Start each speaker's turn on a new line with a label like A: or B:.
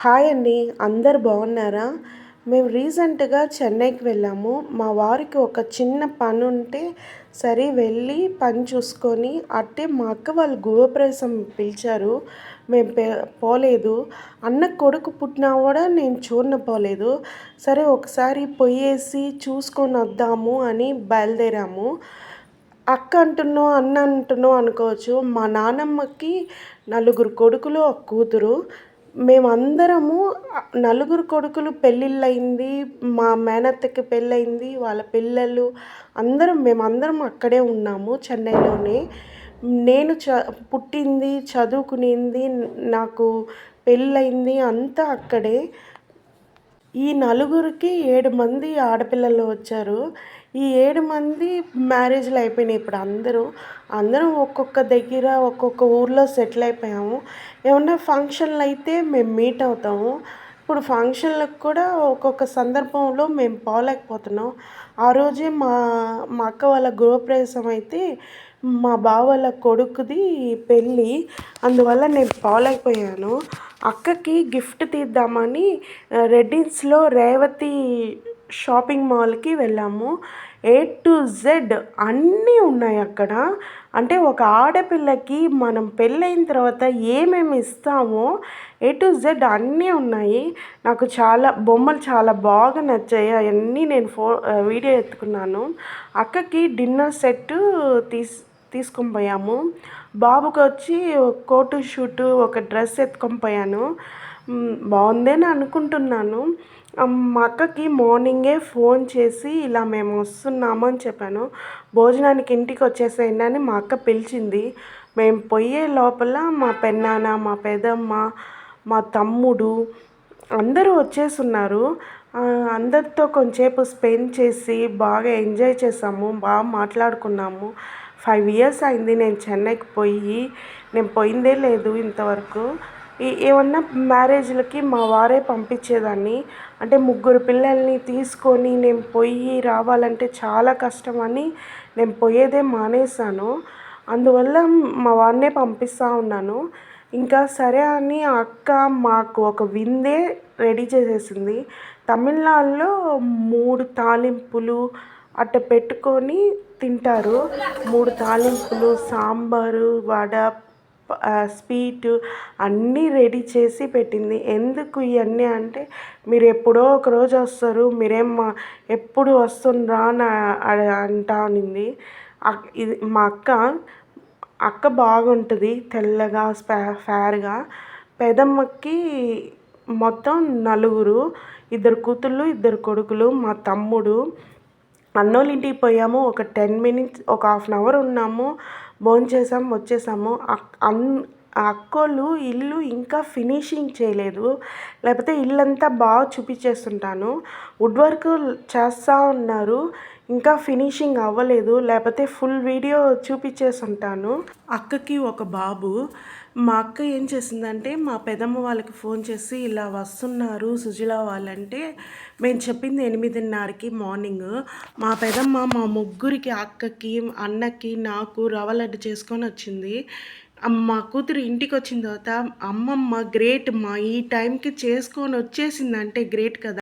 A: Hi అండి. అందరూ బాగున్నారా? మేము రీసెంట్‌గా చెన్నైకి వెళ్ళాము. మా వారికి ఒక చిన్న పనుంటే సరే వెళ్ళి పని చూసుకొని అట్టే మా అక్క వాళ్ళు గృహప్రవేశం పిలిచారు. మేము పోలేదు. అన్నకి కొడుకు పుట్టినా కూడా నేను పోలేదు. సరే ఒకసారి పొయ్యేసి చూసుకొనొద్దాము అని బయలుదేరాము. అక్క అంటున్నావు, అన్న అంటున్నావు అనుకోవచ్చు. మా నానమ్మకి నలుగురు కొడుకులు, ఒక కూతురు. మేమందరము నలుగురు కొడుకులు పెళ్ళిళ్ళయింది. మా మేనత్తకి పెళ్ళయింది. వాళ్ళ పిల్లలు మేమందరం అక్కడే ఉన్నాము చెన్నైలోనే. నేను పుట్టింది, చదువుకునింది, నాకు పెళ్ళయింది అంతా అక్కడే. ఈ నలుగురికి 7 మంది ఆడపిల్లలు వచ్చారు. ఈ 7 మంది మ్యారేజ్‌లు అయిపోయినాయి ఇప్పుడు అందరూ. అందరం ఒక్కొక్క దగ్గర, ఒక్కొక్క ఊర్లో సెటిల్ అయిపోయాము. ఏమన్నా ఫంక్షన్‌లయితే మేము మీట్ అవుతాము. ఇప్పుడు ఫంక్షన్‌లకు కూడా ఒక్కొక్క సందర్భంలో మేము పోలేకపోతున్నాం. ఆ రోజే మా అక్క వాళ్ళ గృహప్రవేశం అయితే, మా బావ వాళ్ళ కొడుకుది పెళ్ళి. అందువల్ల నేను పోలేకపోయాను. అక్కకి గిఫ్ట్ తీద్దామని రెడ్డిన్స్‌లో రేవతి షాపింగ్ మాల్‌కి వెళ్ళాము. ఏ టు జెడ్ అన్నీ ఉన్నాయి అక్కడ. అంటే ఒక ఆడపిల్లకి మనం పెళ్ళైన తర్వాత ఏమేమి ఇస్తామో ఏ టు జెడ్ అన్నీ ఉన్నాయి. నాకు బొమ్మలు చాలా బాగా నచ్చాయి. అవన్నీ నేను వీడియో ఎత్తుకున్నాను. అక్కకి డిన్నర్ సెట్టు తీసుకొని పోయాము. బాబుకొచ్చి కోటు షూటు ఒక డ్రెస్ ఎత్తుకొని పోయాను. బాగుందని అనుకుంటున్నాను. మా అక్కకి మార్నింగే ఫోన్ చేసి ఇలా మేము వస్తున్నాము అని చెప్పాను. భోజనానికి ఇంటికి వచ్చేసేయండి అని మా అక్క పిలిచింది. మేము పోయే లోపల మా పెదనాన్న, మా పెదమ్మ, మా తమ్ముడు అందరూ వచ్చేసున్నారు. అందరితో కొంచెంసేపు స్పెండ్ చేసి బాగా ఎంజాయ్ చేసాము. బాగా మాట్లాడుకున్నాము. 5 ఇయర్స్ అయింది నేను చెన్నైకి పోయి. నేను పోయిందే లేదు ఇంతవరకు. ఏమన్నా మ్యారేజ్‌లకి మా వారే పంపించేదాన్ని. అంటే ముగ్గురు పిల్లల్ని తీసుకొని నేను పోయి రావాలంటే చాలా కష్టమని నేను పోయేదే మానేశాను. అందువల్ల మా వాడినే పంపిస్తా ఉన్నాను. ఇంకా సరే అని అక్క మాకు ఒక విందే రెడీ చేసేసింది. తమిళనాడులో 3 తాలింపులు అట్ట పెట్టుకొని తింటారు. 3 తాలింపులు, సాంబారు, వడ, స్వీటు అన్నీ రెడీ చేసి పెట్టింది. ఎందుకు ఇవన్నీ అంటే, మీరు ఎప్పుడో ఒకరోజు వస్తారు, మీరేం ఎప్పుడు వస్తుండ్రా అని అంటా ఉన్నింది. ఇది మా అక్క బాగుంటుంది, తెల్లగా ఫేర్‌గా. పెదమ్మకి మొత్తం నలుగురు, 2 కూతుళ్ళు, 2 కొడుకులు. మా తమ్ముడు. అన్నోళ్ళ ఇంటికి పోయాము. ఒక 10 మినిట్స్, ఒక హాఫ్ అన్ అవర్ ఉన్నాము. భోంచేసాము, వచ్చేసాము. అక్కోళ్ళు ఇల్లు ఇంకా ఫినిషింగ్ చేయలేదు. లేకపోతే ఇల్లంతా బాగా చూపించేస్తుంటాను. వుడ్ వర్క్ చేస్తూ ఉన్నారు. ఇంకా ఫినిషింగ్ అవ్వలేదు. లేకపోతే ఫుల్ వీడియో చూపించేసుంటాను. అక్కకి ఒక బాబు. మా అక్క ఏం చేసిందంటే, మా పెదమ్మ వాళ్ళకి ఫోన్ చేసి ఇలా వస్తున్నారు సుజల వాళ్ళంటే, మేము చెప్పింది 8:30కి మార్నింగ్. మా పెదమ్మ మా ముగ్గురికి, అక్కకి, అన్నకి, నాకు రవ్వ లడ్డు చేసుకొని వచ్చింది. మా కూతురు ఇంటికి వచ్చిన తర్వాత అమ్మమ్మ గ్రేట్, మా ఈ టైంకి చేసుకొని వచ్చేసిందంటే గ్రేట్ కదా.